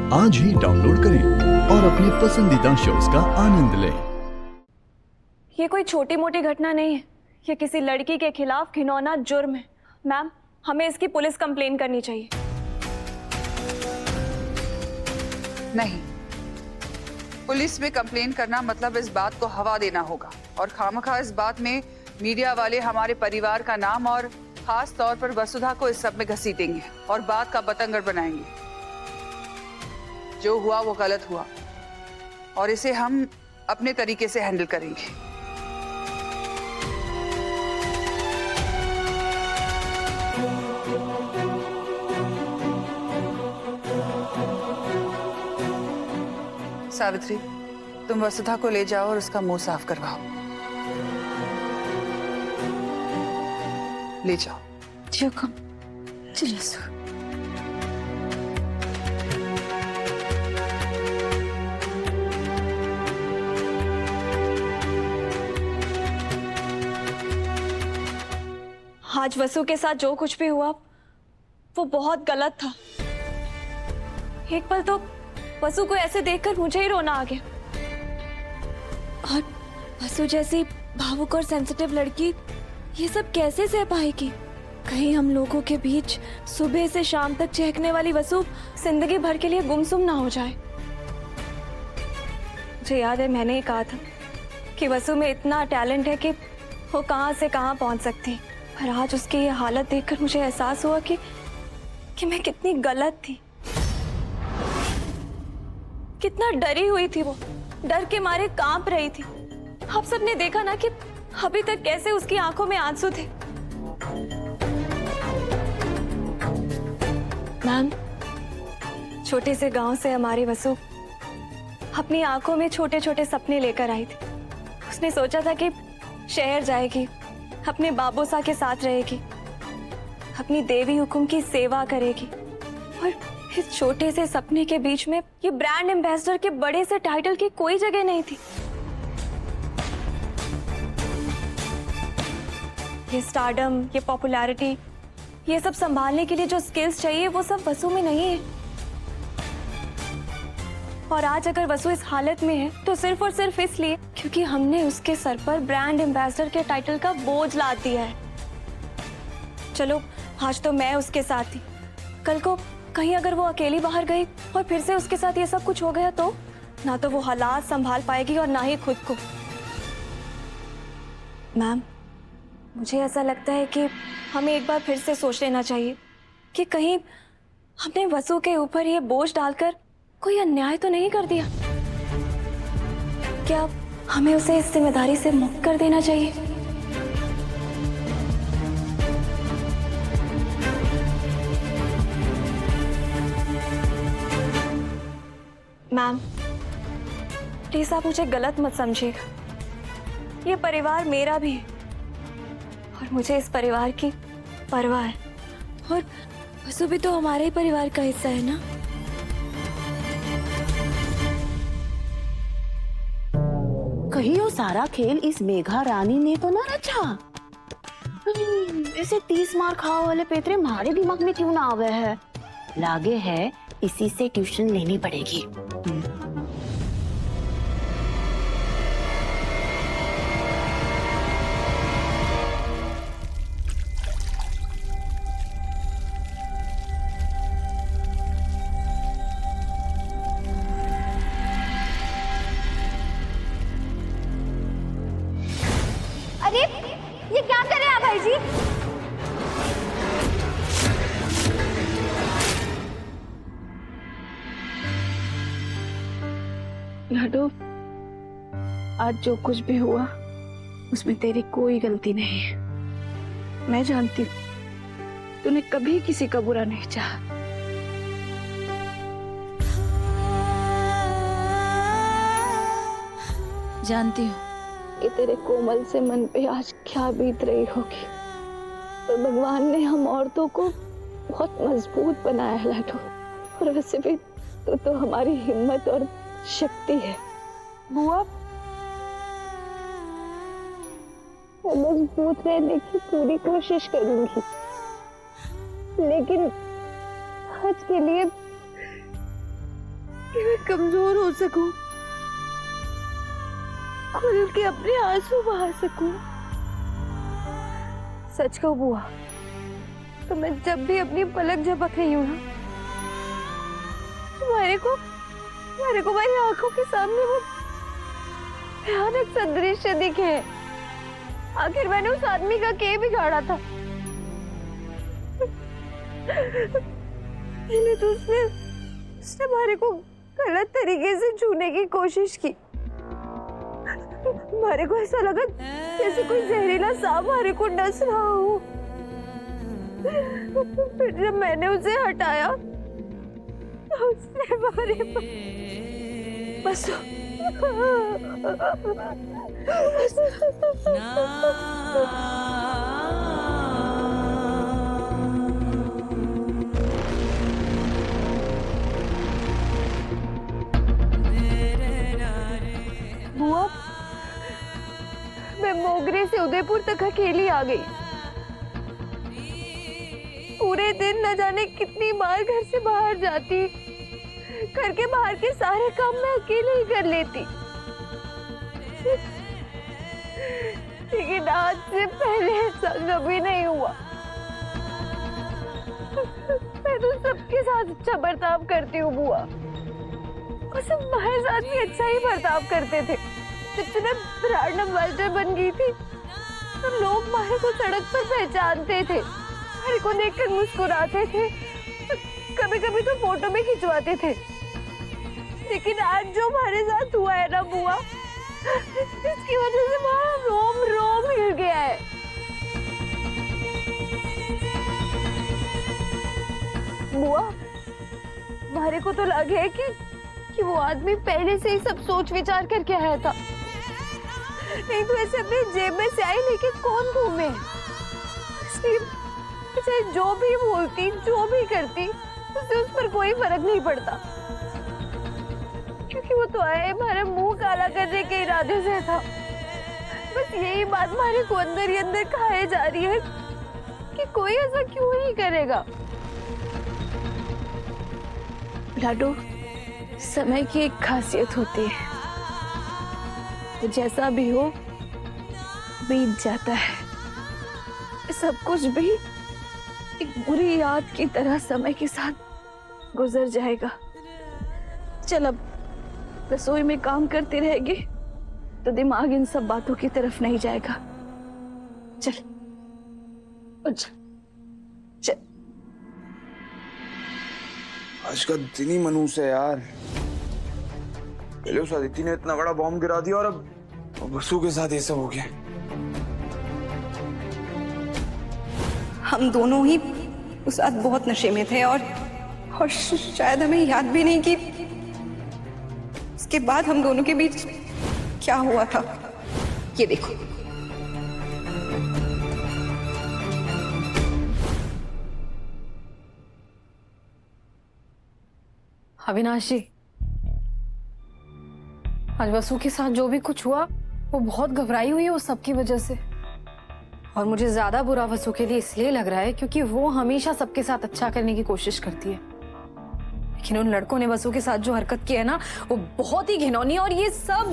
आज ही डाउनलोड करें और अपने पसंदीदा शोज का आनंद लें। ये कोई छोटी मोटी घटना नहीं है, ये किसी लड़की के खिलाफ घिनौना जुर्म है। मैम, हमें इसकी पुलिस कंप्लेन करनी चाहिए। नहीं, पुलिस में कंप्लेन करना मतलब इस बात को हवा देना होगा और खामखा इस बात में मीडिया वाले हमारे परिवार का नाम और खास तौर पर वसुधा को इस सब में घसीटेंगे और बात का बतंगड़ बनाएंगे। जो हुआ वो गलत हुआ और इसे हम अपने तरीके से हैंडल करेंगे। सावित्री, तुम वसुधा को ले जाओ और उसका मुंह साफ करवाओ। ले जाओ। जी हुक्म। चलिए सर। आज वसु के साथ जो कुछ भी हुआ वो बहुत गलत था। एक पल तो वसु को ऐसे देखकर मुझे ही रोना आ गया। और वसु जैसी भावुक और सेंसिटिव लड़की ये सब कैसे सह पाएगी? कहीं हम लोगों के बीच सुबह से शाम तक चहकने वाली वसु जिंदगी भर के लिए गुमसुम ना हो जाए। मुझे याद है मैंने ही कहा था कि वसु में इतना टैलेंट है कि वो कहां से कहां पहुंच सकती है, पर आज उसकी ये हालत देखकर मुझे एहसास हुआ कि मैं कितनी गलत थी। कितना डरी हुई थी वो, डर के मारे कांप रही थी। आप सबने देखा ना कि अभी तक कैसे उसकी आंखों में आंसू थे। मैम, छोटे से गांव से हमारी वसु अपनी आंखों में छोटे छोटे सपने लेकर आई थी। उसने सोचा था कि शहर जाएगी, अपने बाबूसा के साथ रहेगी, अपनी देवी हुकुम की सेवा करेगी। और इस छोटे से सपने के बीच में ये ब्रांड एम्बेसडर के बड़े से टाइटल की कोई जगह नहीं थी। ये स्टारडम, ये पॉपुलैरिटी, ये सब संभालने के लिए जो स्किल्स चाहिए वो सब वसु में नहीं है। और आज अगर वसु इस हालत में है तो सिर्फ और सिर्फ इसलिए क्योंकि हमने उसके सर पर ब्रांड एम्बेसडर के टाइटल का बोझ लाद दिया है। चलो, आज तो मैं उसके साथ थी, कल को कहीं अगर वो अकेली बाहर गई और फिर से उसके साथ ये सब कुछ हो गया तो ना तो वो हालात संभाल पाएगी और ना ही खुद को। मैम, मुझे ऐसा लगता है कि हमें एक बार फिर से सोच लेना चाहिए कि कहीं हमने वसु के ऊपर ये बोझ डालकर कोई अन्याय तो नहीं कर दिया। क्या हमें उसे इस जिम्मेदारी से मुक्त कर देना चाहिए? मैम, प्लीज आप मुझे गलत मत समझिएगा। ये परिवार मेरा भी है और मुझे इस परिवार की परवाह है। और वसु भी तो हमारे ही परिवार का हिस्सा है ना। कहीं वो सारा खेल इस मेघा रानी ने तो ना रचा। ऐसे 30 मार खाओ वाले पेतरे हमारे दिमाग में क्यों ना आवे है? लागे है इसी से ट्यूशन लेनी पड़ेगी। अरे ये क्या कर रहे हैं आप भाई जी? लाडो, आज जो कुछ भी हुआ उसमें तेरी कोई गलती नहीं है। मैं जानती हूँ तूने कभी किसी का बुरा नहीं चाहा। जानती हूँ कि तेरे कोमल से मन पे आज क्या बीत रही होगी, पर भगवान ने हम औरतों को बहुत मजबूत बनाया है लाडो। और वैसे भी तू तो हमारी हिम्मत और शक्ति है। बुआ, मैं मजबूत रहने की पूरी कोशिश करूंगी, लेकिन आज के लिए कि मैं कमजोर हो सकूं, खुल के अपने आंसू बहा सकूं। सच कहूं बुआ, तो मैं जब भी अपनी पलक झपक रही हूँ ना, तुम्हारे को मेरी आंखों के सामने वो भयानक सा दृश्य दिखे। आखिर मैंने उस आदमी का क्या बिगाड़ा था? पहले तो उसने हमारे को गलत तरीके से छूने की कोशिश की। हमारे को ऐसा लगा जैसे कोई जहरीला सांप हमारे को डस रहा हो। फिर जब मैंने उसे हटाया तो उसने हमारे बस बुआ, मैं मोगरे से उदयपुर तक अकेली आ गई। पूरे दिन न जाने कितनी बार घर से बाहर जाती, घर के बाहर के सारे काम मैं अकेले ही कर लेती। लेकिन आज से पहले ऐसा कभी नहीं हुआ। मैं तो सबके साथ अच्छा बर्ताव करती हूँ बुआ, और सब हमारे साथ भी अच्छा ही बर्ताव करते थे। जब मैं ब्रांड एम्बेसडर बन गई थी तो लोग हमारे को सड़क पर पहचानते थे, हमारे को देखकर मुस्कुराते थे, कभी कभी तो फोटो भी खिंचवाते थे। लेकिन आज जो हमारे साथ हुआ है ना बुआ, इसकी वजह से हमारा रोम रोम हिल गया है। बुआ, हमारे को तो लगे है कि वो आदमी पहले से ही सब सोच विचार करके आया था। नहीं तो ऐसे अपने जेब में से आई लेके कौन घूमे। चाहे जो भी बोलती, जो भी करती, उससे उस पर कोई फर्क नहीं पड़ता, क्योंकि वो तो आए हमारा मुंह काला करने के इरादे से था। बस यही बात हमारे को अंदर ही अंदर खाए जा रही है कि कोई ऐसा क्यों नहीं करेगा। लाडो, समय की एक खासियत होती है, तो जैसा भी हो बीत जाता है। सब कुछ भी एक बुरी याद की तरह समय के साथ गुजर जाएगा। चल अब रसोई में काम करते रहेंगे तो दिमाग इन सब बातों की तरफ नहीं जाएगा। चल चल चल। आज का दिन ही मनूस है यार। पहले उस अदिति ने इतना बड़ा बॉम्ब गिरा दिया और अब वसु के साथ ये सब हो गया। हम दोनों ही उस रात बहुत नशे में थे और शायद हमें याद भी नहीं कि उसके बाद हम दोनों के बीच क्या हुआ था। ये देखो, अविनाश जी, आज वसु के साथ जो भी कुछ हुआ वो बहुत घबराई हुई है उस सब की वजह से। और मुझे ज्यादा बुरा वसु के लिए इसलिए लग रहा है क्योंकि वो हमेशा सबके साथ अच्छा करने की कोशिश करती है, लेकिन उन लड़कों ने वसु के साथ जो हरकत की है ना, वो बहुत ही घिनौनी। और ये सब